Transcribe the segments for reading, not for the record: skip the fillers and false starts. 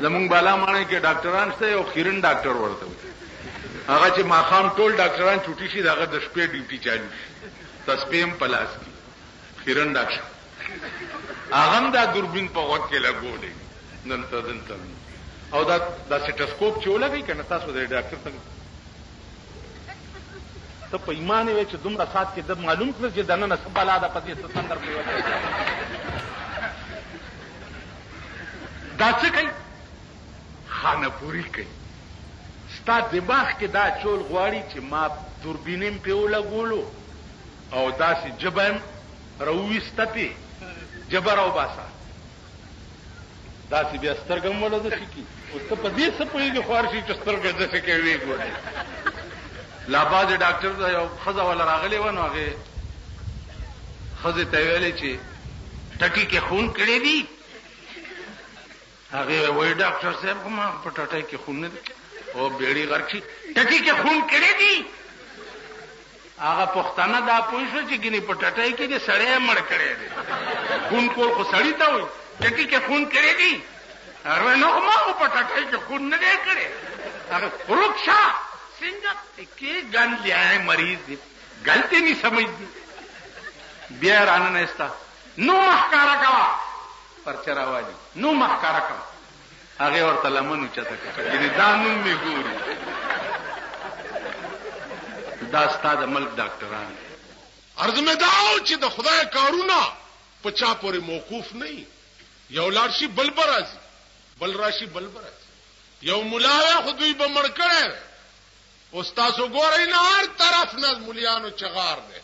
زمونږ بالا ماڼۍ کې ډاکټران شته یو خیرن ډاکټر ورته وي هغه چې ماښام ټول ډاکټران چوټي شي دغه د شپې ډیوټي چالو شي تسپې هم په لاس کې خیرن ډاکټر هغه هم دا دوربین په غوږ کې لګولی دلته او دا سټسکوپ چې ولګوي که نه تاسو د ډاکټر څنګه ته په ایمان یې چې دومره ساعت کې د معلوم کړه چې دننه څه بلا ده په دې څه تندر پرېوتی دا څه کوي خانه پوري کوي ستا دماغ کې دا چول غواړي چې ما دوربینم پې ولګولو او داسې ژبه یم راوویسته پې ژبه راوباسه داسې بیا سترګه هم وله داسې کي اوس ته په دې څه پوهېږي خوار شي چې سترګه داسې کوي ویې ګورې لا بعضې ډاکټر ته یو ښځه والا راغلې وه نو هغې ښځې ته ویلې چې ټټي کې خون کړی دي هغې وایي ډاکټر صاحب خو ما په ټټۍ کې خون نه دی او بیړې غرق شي ټټي کې خون کړی دي هغه پښتانه دا پوه شو چې ګینې په ټټۍ کې دې سړی مړ کړی دی خون کول خو سړي ته وایي ټټي کې خون کړی دي هغه نو ما خو په ټټۍ کې خون نه دی کړی هغه رکشا څنګه کې ګن لیاए مریض دی غلطی نہیں سمجھتی بیا رانه نستا نو محکارا کوا پرچرا والی نو محکارا کوا هغه ورته لمنو چته کړه یعنی دانو می ګوري دا ستاد ملک ډاکټران عرض مې داو چې د خدای کارونه په چا پورې موقوف نه یو لارشي بل برازي بل راشي بل برازي یو مولا خو دوی به مړ کړي استاد وګورئ نه هر طرف نه مولیانو چغار دي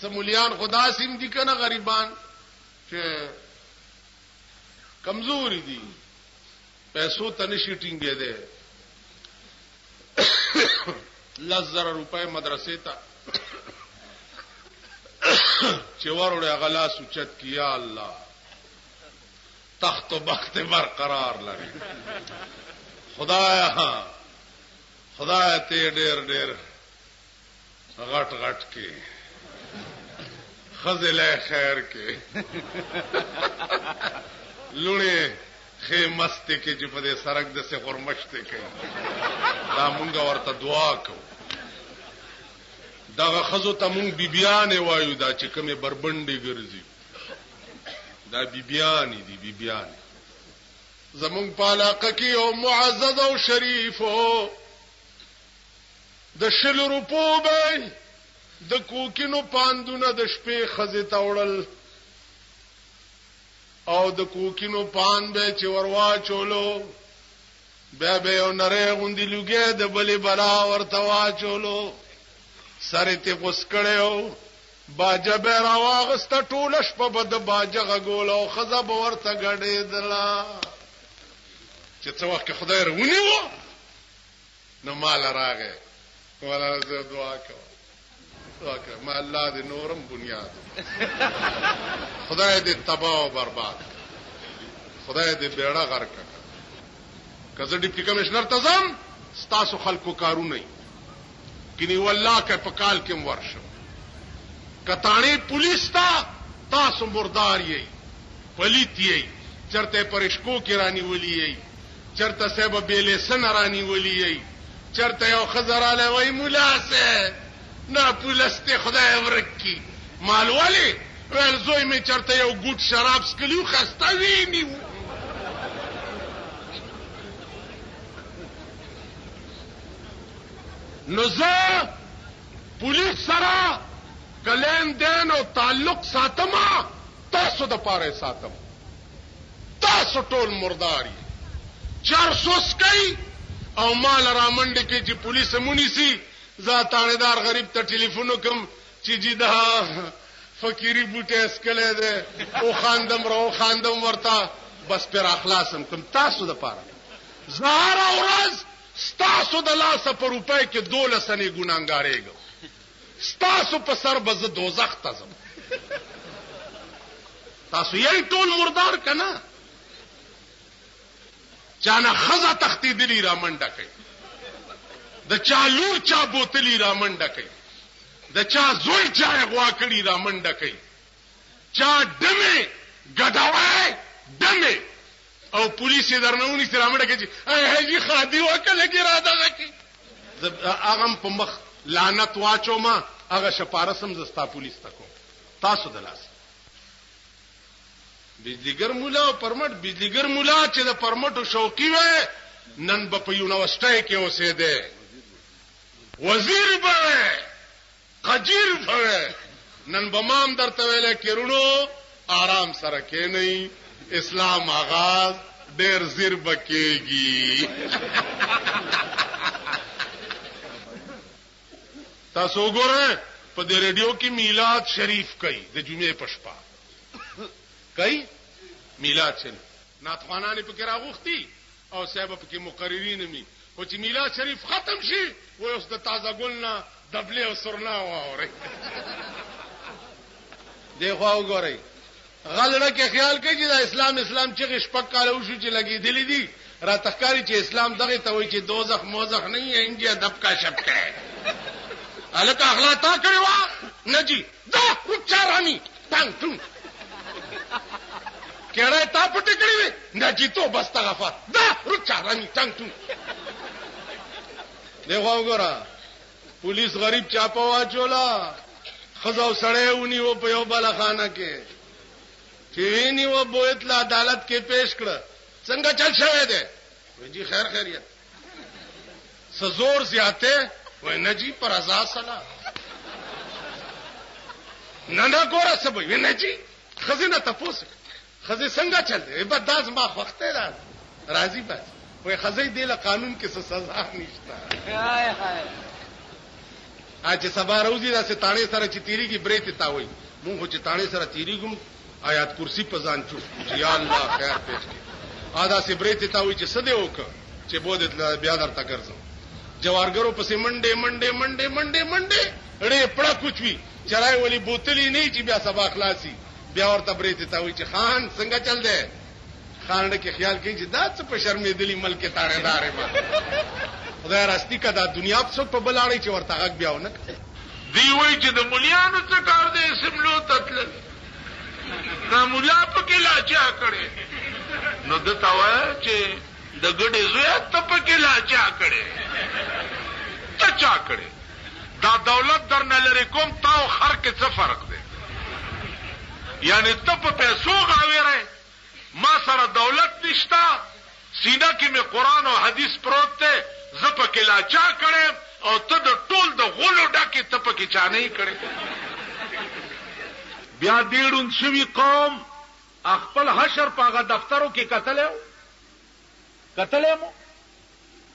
سمولیان خدا سیم دي کنه غریبان چې کمزوري دي پیسو تنشي ټینګې ده 10,000 روپے مدرسې ته چې وروړې غلا سوچت کیا الله تخت و بخت برقرار لري خدای ته ډېر غټ کې خزله خیر کې لونه خې مسته کې چې په دې سرک د څه غرمشته کې دا مونږ ورته دعا کوو دا خزو ته مونږ بیبيانې وایو دا چې کومه بربندې ګرځي دا بیبيانې دي بیبيانې زمونږ په علاقه کې یو معزز او شریف د 100 روپو به د کوکینو پاندونه د شپې خزه تاوړل او د کوکینو پان به چې وروا چولو بیا به یو نری غوندې لوګې د بلې بلا ورته واچولو سره ته غوس کړو باجه به راواغسته ټوله شپه به د باجه غول او خزه به ورته ګډېدله چې څو وخت خدای رونیو نو مال راغی ولا زه دعا کوم ما الله دې نورم بنیاد خدای دې تباہ او برباد خدای دې بیړه غرق کړه کزه ډیپټي کمشنر تزم ستاسو خلکو کارونه کینی والله که په کال کې ورشو کتانی پولیس تاسو مردار یې پلیت یې چرته پرشکو کې رانی ولی یې چرته سبب بیلې سن رانی ولی یې چرته یو خزراله وای مولا سه نه پولسته خدای ورکی مال ولی ول زوی می چرته یو ګوټ شراب سکلیو خسته ویني نو زه پولیس سره کلین دین او تعلق ساتما تاسو د پاره ساتم تاسو ټول مرداري 400 کوي او مال را منډه کې چې پولیس مونږ سي ذاتانیدار غریب ته ټلیفون وکم چې جدا فقيري بوټه اسکله ده او خاندم ورته بس پر اخلاصم کوم تاسو د پاره زهر اورز ستاسو د لاسه په روپۍ کې 12 سنې ګناګارېګو ستاسو په سر به زه دوزخ ته ځم تاسو یې ټول مردار کنه چانه خزه تختیدلی را منډه کوي د چا لور چا بوتلی را منډه کوي د چا زوی چا غوا کړی را منډه کوي چا دمه ګډاوي دمه او پولیس یې درنونی سره مړه کې هغه خادي وکړه کې را دغه کې هغه په مخ لعنت واچو ما هغه شپارسم زستا پولیس تکو تاسو دلاس بجلیګر مولا او پرمټ بجلیګر مولا چې د پرمټو شوقي وې نن په یونیورسيټي کې اوسېده وزیر به قجیر به نن بمام درته ویل کېرونو آرام سره کې نه اسلام آغاز ډېر زیر بکېږي تاسو وګورئ په دې رادیو کې میلاد شریف کوي د جمعې په شپه کوي میلاد شریف ناتخوانان په کې راغوختي او صاحب په کې مقررین می او چې میلاد شریف ختم شي و اوس د تازه ګلنا دبلې او سرنا واوري دیخوا وګورئ غلړه کې خیال کوي چې د اسلام چې شپک کاله وشو چې لګي دي دي را تخکاری چې اسلام دغه ته وایي چې دوزخ موزخ نه یې انډیا دب کا شپ کړي الک اخلاق تا کړی وا نه جی دا رچارانی ټنګ ټنګ کړه تا پټ کړی نه جی تو بس تغفا دا رچارانی ټنګ ټنګ دیخوا وګوره پولیس غریب چاپا واچولا خزاو سړی ونی و په یو بلخانه کې چې نی و بویت لا عدالت کې پیش کړ څنګه چل شوی دی جی خیر خیریت سزور زیاته وای نه جی پر ازا سلا نه ګوره څه وای نه جی خزینه تاسو خزې څنګه چل دی به داس ما وخته را راضی بس وای خزې دی له قانون کې څه سزا نشته هاي هاي اج سبا روزي دا ستانه سره چې تیریږي بریته تا وای مونږ چې تانه سره تیریږم آیات کرسی په ځان چوف یا الله خیر پېښ کی ادا سی بریته تا وای چې سده وک چې بودت بیا درته ګرځم جوارګرو پسې منډه اړې پړه کوچوي چرای ولی بوتلی نه چې بیا سبا خلاصي بیا ورته بریته تا وای چې خان څنګه چل دی خان کې خیال کوي چې دا څه په شرمېدلی ملک تاړه دارې ما خدای راستي کدا دنیا په څوک په بلاړی چې ورته حق بیاونه دی وای چې د مليانو څه کار دی سملو تتل دا ملیا په کې لاچا کړي نو د تاوه چې د ګډې زوی ته په کې لاچا کړي ته چا کړي دا دولت درنه لري کوم تاو خر کې څه فرق دی یعنی ته په پیسو غاویره ما سره دولت نشتا سینه کې می قران او حدیث پروت ته زپ کې لاچا کړي او ته د ټول د غولو ډکه ته په کې چا نه کړي بیا ډیرون شوی قوم خپل حشر پاغه دفترو کې قتلمو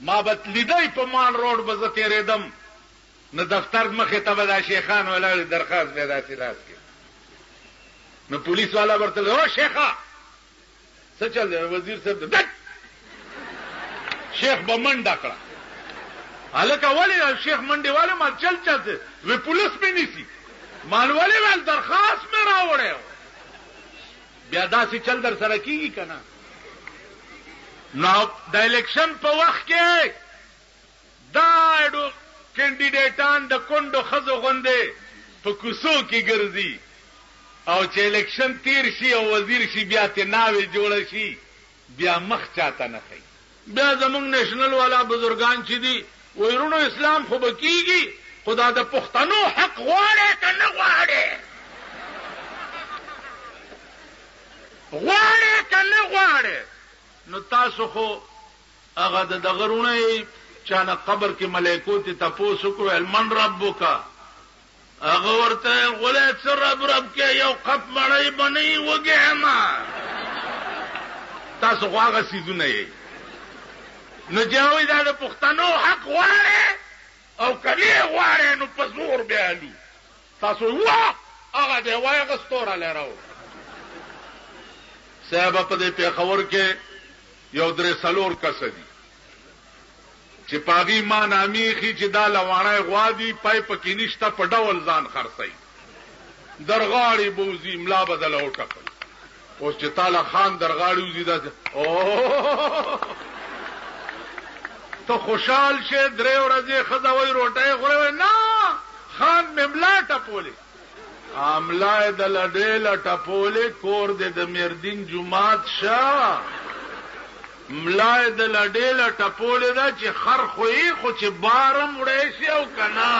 ما بت لیدای په مان روډ بزته ریدم نو دفتر مخه ته ودا شیخان ولا درخواست پیدا سي راس کې نو پولیس والا ورته او شیخا څه چل دی وزیر صاحب دک شیخ بمنډه کړه الکه ولی شیخ منډه والا ما چل چلته وی پولیس به نيسي مالواله ول درخواست مې راوړې بیا داسې چل در سره کیږي کنه نو د الیکشن په وخت کې دا اډو کینډیډیټان د کندو خزو غوندې په کوڅو کې ګرځي او چې الیکشن تیر شي او وزیر شي بیا ته ناوي جوړ شي بیا مخ چاته نه کوي بیا زمونږ نېشنل والا بزرگان چې دي وایرونو اسلام خو بکیږي خدا د پښتنو حق غواړي کنه غواړي نو تاسو خو هغه د دغرونه چانه قبر کې ملائکو ته تاسو کو المن ربک هغه ورته غولې سر رب کې یو قپ مړی بنئ وګهما تاسو هغه سيزونه یې نو جوړې دا د پښتنو حق غواړي او کله غواړي نو په زور بیالو تاسو وا هغه دی وای غستوره لراو صاحب په دې پیښور کې یو درې سلور کس دي چې پاغي ما نامي خي چې دا لوانه غوادي پای پکې نشته په ډول ځان خرڅي درغاړي بوزي ملا بدل او ټکل اوس چې تعالی خان درغاړي وزي دا او ته خوشحال شه درې ورځې خزاوي روټه غوړې نه خان مملا ټپولې عاملای د لډېل ټپولې کور د مردین جمعات شاه ملای د لډېله ټپولې ده چې خر خوې خو چې بارم وړی شي او که نه